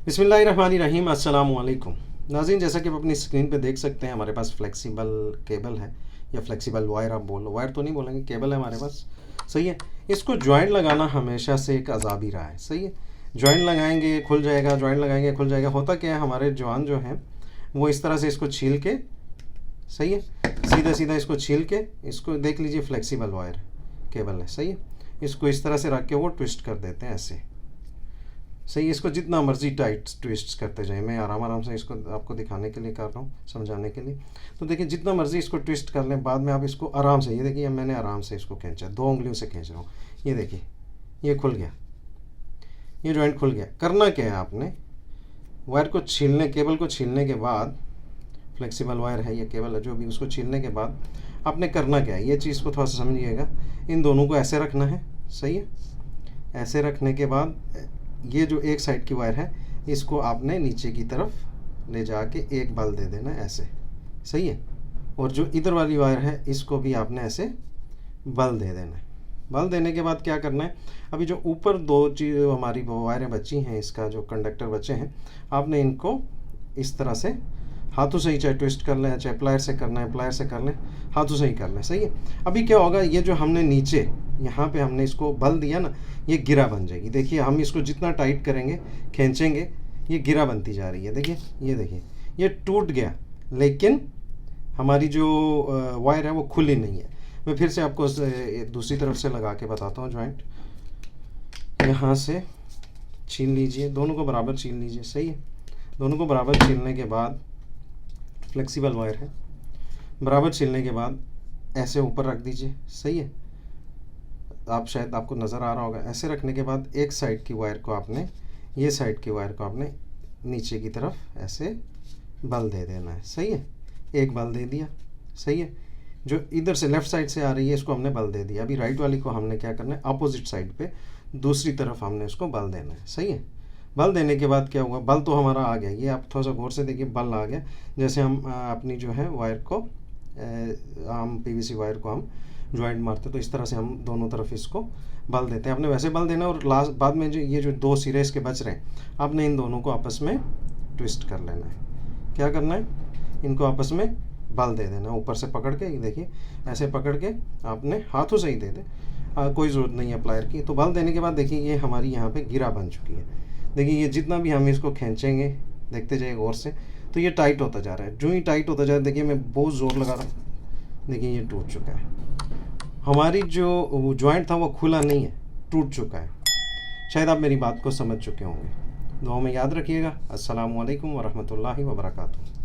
बिस्मिल्लाहिर्रहमानिर्रहीम अस्सलामु अलैकुम नाज़रीन, जैसा कि आप अपनी स्क्रीन पे देख सकते हैं हमारे पास फ्लेक्सिबल केबल है या फ्लेक्सिबल वायर, आप बोलो वायर तो नहीं बोलेंगे, केबल है हमारे पास। सही है। इसको जॉइंट लगाना हमेशा से एक अजाब ही रहा है। सही है। जॉइंट लगाएंगे खुल जाएगा, जॉइंट लगाएंगे खुल जाएगा। होता क्या है, हमारे जवान जो हैं वो इस तरह से इसको छील के, सही है, सीधा सीधा इसको छील के, इसको देख लीजिए फ्लेक्सिबल वायर केबल है। सही है। इसको इस तरह से रख के वो ट्विस्ट कर देते हैं ऐसे। सही है। इसको जितना मर्जी टाइट ट्विस्ट करते जाएं, मैं आराम आराम से इसको आपको दिखाने के लिए कर रहा हूँ, समझाने के लिए। तो देखिए जितना मर्जी इसको ट्विस्ट कर लें, बाद में आप इसको आराम से, ये देखिए मैंने आराम से इसको खींचा, 2 उंगलियों से खींच रहा हूँ। ये देखिए ये खुल गया, ये जॉइंट खुल गया। करना क्या है, आपने वायर को छीलने, केबल को छीलने के बाद, फ्लेक्सिबल वायर है या केबल है जो भी, उसको छीलने के बाद आपने करना क्या है, ये चीज़ को थोड़ा सा समझिएगा। इन दोनों को ऐसे रखना है। सही है। ऐसे रखने के बाद ये जो एक साइड की वायर है इसको आपने नीचे की तरफ ले जाके एक बल दे देना है ऐसे। सही है। और जो इधर वाली वायर है इसको भी आपने ऐसे बल दे देना है। बल देने के बाद क्या करना है, अभी जो ऊपर दो चीज़ हमारी वायरें बची हैं, इसका जो कंडक्टर बचे हैं, आपने इनको इस तरह से हाथों से ही, चाहे ट्विस्ट कर लें, चाहे प्लायर से करना है प्लायर से कर लें, हाथों से ही कर लें। सही है। अभी क्या होगा, ये जो हमने नीचे यहाँ पे हमने इसको बल दिया ना, ये गिरा बन जाएगी। देखिए हम इसको जितना टाइट करेंगे, खींचेंगे, ये गिरा बनती जा रही है। देखिए ये देखिए ये टूट गया, लेकिन हमारी जो वायर है वो खुली नहीं है। मैं फिर से आपको दूसरी तरफ से लगा के बताता हूँ। जॉइंट यहाँ से छील लीजिए, दोनों को बराबर छील लीजिए। सही है। दोनों को बराबर छीलने के बाद, फ्लेक्सिबल वायर है, बराबर छीलने के बाद ऐसे ऊपर रख दीजिए। सही है। आप शायद आपको नज़र आ रहा होगा। ऐसे रखने के बाद एक साइड की वायर को आपने, ये साइड की वायर को आपने नीचे की तरफ ऐसे बल दे देना है। सही है। एक बल दे दिया। सही है। जो इधर से लेफ़्ट साइड से आ रही है इसको हमने बल दे दिया। अभी राइट वाली को हमने क्या करना है, अपोजिट साइड पे दूसरी तरफ हमने उसको बल देना है। सही है। बल देने के बाद क्या हुआ, बल तो हमारा आ गया। ये आप थोड़ा सा गौर से देखिए, बल आ गया। जैसे हम अपनी जो है वायर को, हम पीवीसी वायर को हम जॉइंट मारते तो इस तरह से हम दोनों तरफ इसको बल देते हैं। आपने वैसे बल देना, और लास्ट बाद में जो ये जो दो सिरे इसके बच रहे हैं, आपने इन दोनों को आपस में ट्विस्ट कर लेना है। क्या करना है, इनको आपस में बल दे देना, ऊपर से पकड़ के। ये देखिए ऐसे पकड़ के आपने हाथों से ही दे दे, कोई ज़रूरत नहीं है प्लायर की। तो बल देने के बाद देखिए ये हमारी यहाँ पे गिरा बन चुकी है। देखिए ये जितना भी हम इसको खींचेंगे, देखते जाइए गौर से, तो ये टाइट होता जा रहा है। जो ही टाइट होता जा रहा है, देखिए मैं बहुत ज़ोर लगा रहा हूँ, देखिए ये टूट चुका है। हमारी जो जॉइंट था वो खुला नहीं है, टूट चुका है। शायद आप मेरी बात को समझ चुके होंगे। दुआ में याद रखिएगा। अस्सलामु अलैकुम वरहमतुल्लाहि वबरकातुहू।